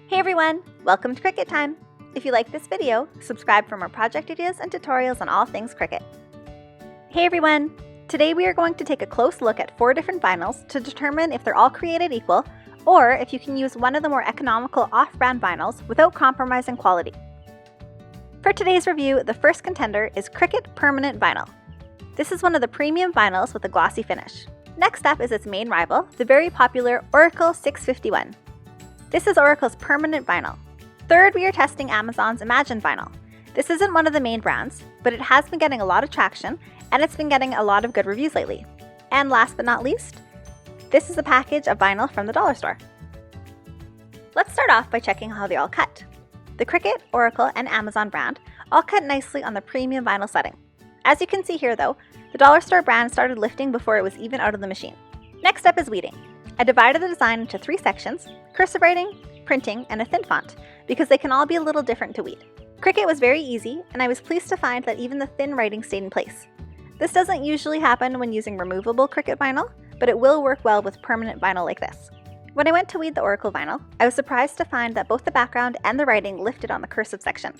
Hey everyone, welcome to Cricut Time. If you like this video, subscribe for more project ideas and tutorials on all things Cricut. Hey everyone, today we are going to take a close look at 4 different vinyls to determine if they're all created equal or if you can use one of the more economical off-brand vinyls without compromising quality. For today's review, the first contender is Cricut Permanent Vinyl. This is one of the premium vinyls with a glossy finish. Next up is its main rival, the very popular Oracle 651. This is Oracle's permanent vinyl. Third, we are testing Amazon's Imagine Vinyl. This isn't one of the main brands, but it has been getting a lot of traction and it's been getting a lot of good reviews lately. And last but not least, this is a package of vinyl from the dollar store. Let's start off by checking how they all cut. The Cricut, Oracle, and Amazon brand all cut nicely on the premium vinyl setting. As you can see here though, the dollar store brand started lifting before it was even out of the machine. Next up is weeding. I divided the design into 3 sections: cursive writing, printing, and a thin font, because they can all be a little different to weed. Cricut was very easy, and I was pleased to find that even the thin writing stayed in place. This doesn't usually happen when using removable Cricut vinyl, but it will work well with permanent vinyl like this. When I went to weed the Oracle vinyl, I was surprised to find that both the background and the writing lifted on the cursive section.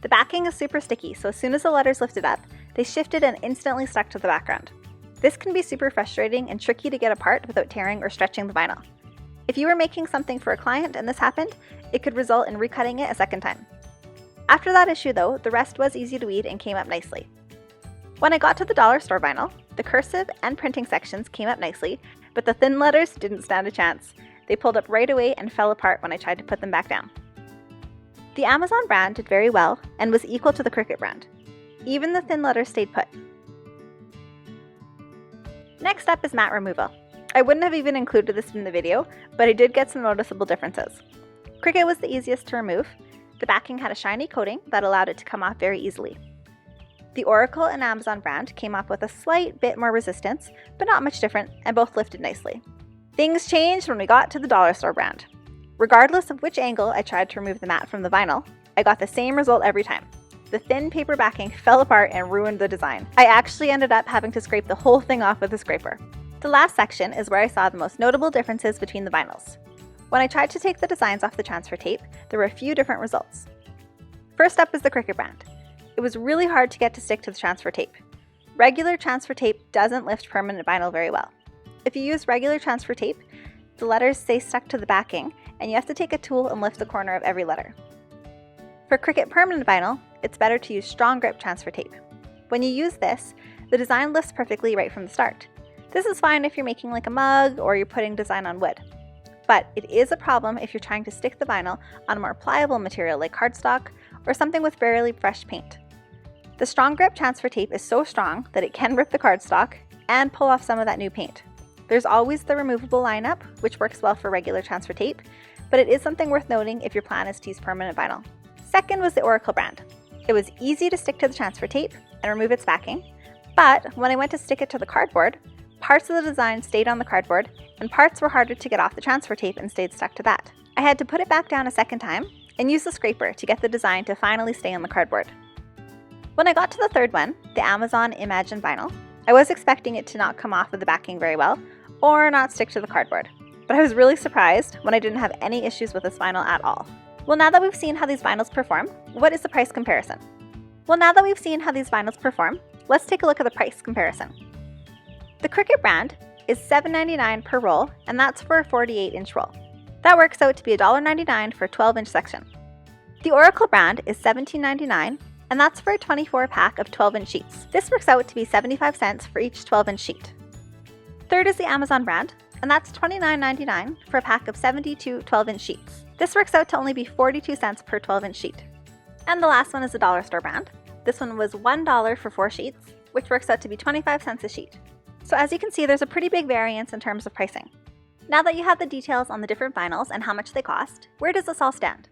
The backing is super sticky, so as soon as the letters lifted up, they shifted and instantly stuck to the background. This can be super frustrating and tricky to get apart without tearing or stretching the vinyl. If you were making something for a client and this happened, it could result in recutting it a second time. After that issue though, the rest was easy to weed and came up nicely. When I got to the dollar store vinyl, the cursive and printing sections came up nicely, but the thin letters didn't stand a chance. They pulled up right away and fell apart when I tried to put them back down. The Amazon brand did very well and was equal to the Cricut brand. Even the thin letters stayed put. Next up is matte removal. I wouldn't have even included this in the video, but I did get some noticeable differences. Cricut was the easiest to remove. The backing had a shiny coating that allowed it to come off very easily. The Oracle and Amazon brand came up with a slight bit more resistance, but not much different, and both lifted nicely. Things changed when we got to the dollar store brand. Regardless of which angle I tried to remove the matte from the vinyl, I got the same result every time. The thin paper backing fell apart and ruined the design. I actually ended up having to scrape the whole thing off with a scraper. The last section is where I saw the most notable differences between the vinyls. When I tried to take the designs off the transfer tape, there were a few different results. First up is the Cricut brand. It was really hard to get to stick to the transfer tape. Regular transfer tape doesn't lift permanent vinyl very well. If you use regular transfer tape, the letters stay stuck to the backing and you have to take a tool and lift the corner of every letter. For Cricut permanent vinyl, it's better to use strong grip transfer tape. When you use this, the design lifts perfectly right from the start. This is fine if you're making like a mug or you're putting design on wood. But it is a problem if you're trying to stick the vinyl on a more pliable material like cardstock or something with barely fresh paint. The strong grip transfer tape is so strong that it can rip the cardstock and pull off some of that new paint. There's always the removable lineup, which works well for regular transfer tape, but it is something worth noting if your plan is to use permanent vinyl. Second was the Oracle brand. It was easy to stick to the transfer tape and remove its backing, but when I went to stick it to the cardboard, parts of the design stayed on the cardboard and parts were harder to get off the transfer tape and stayed stuck to that. I had to put it back down a second time and use the scraper to get the design to finally stay on the cardboard. When I got to the third one, the Amazon Imagine Vinyl, I was expecting it to not come off of the backing very well or not stick to the cardboard, but I was really surprised when I didn't have any issues with this vinyl at all. Well, now that we've seen how these vinyls perform, what is the price comparison? Let's take a look at the price comparison. The Cricut brand is $7.99 per roll, and that's for a 48-inch roll. That works out to be $1.99 for a 12-inch section. The Oracle brand is $17.99, and that's for a 24-pack of 12-inch sheets. This works out to be 75 cents for each 12-inch sheet. Third is the Amazon brand, and that's $29.99 for a pack of 72 12-inch sheets. This works out to only be 42 cents per 12-inch sheet. And the last one is the dollar store brand. This one was $1 for 4 sheets, which works out to be 25 cents a sheet. So as you can see, there's a pretty big variance in terms of pricing. Now that you have the details on the different vinyls and how much they cost, where does this all stand?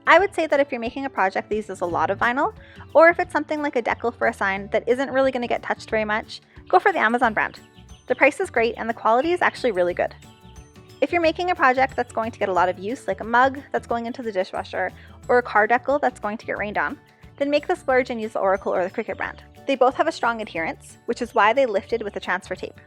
I would say that if you're making a project that uses a lot of vinyl, or if it's something like a decal for a sign that isn't really going to get touched very much, go for the Amazon brand. The price is great and the quality is actually really good. If you're making a project that's going to get a lot of use, like a mug that's going into the dishwasher, or a car decal that's going to get rained on, then make the splurge and use the Oracle or the Cricut brand. They both have a strong adherence, which is why they lifted with the transfer tape.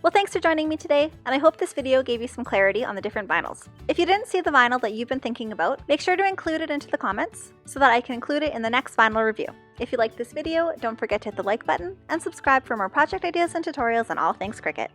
Well, thanks for joining me today, and I hope this video gave you some clarity on the different vinyls. If you didn't see the vinyl that you've been thinking about, make sure to include it into the comments so that I can include it in the next vinyl review. If you liked this video, don't forget to hit the like button and subscribe for more project ideas and tutorials on all things Cricut.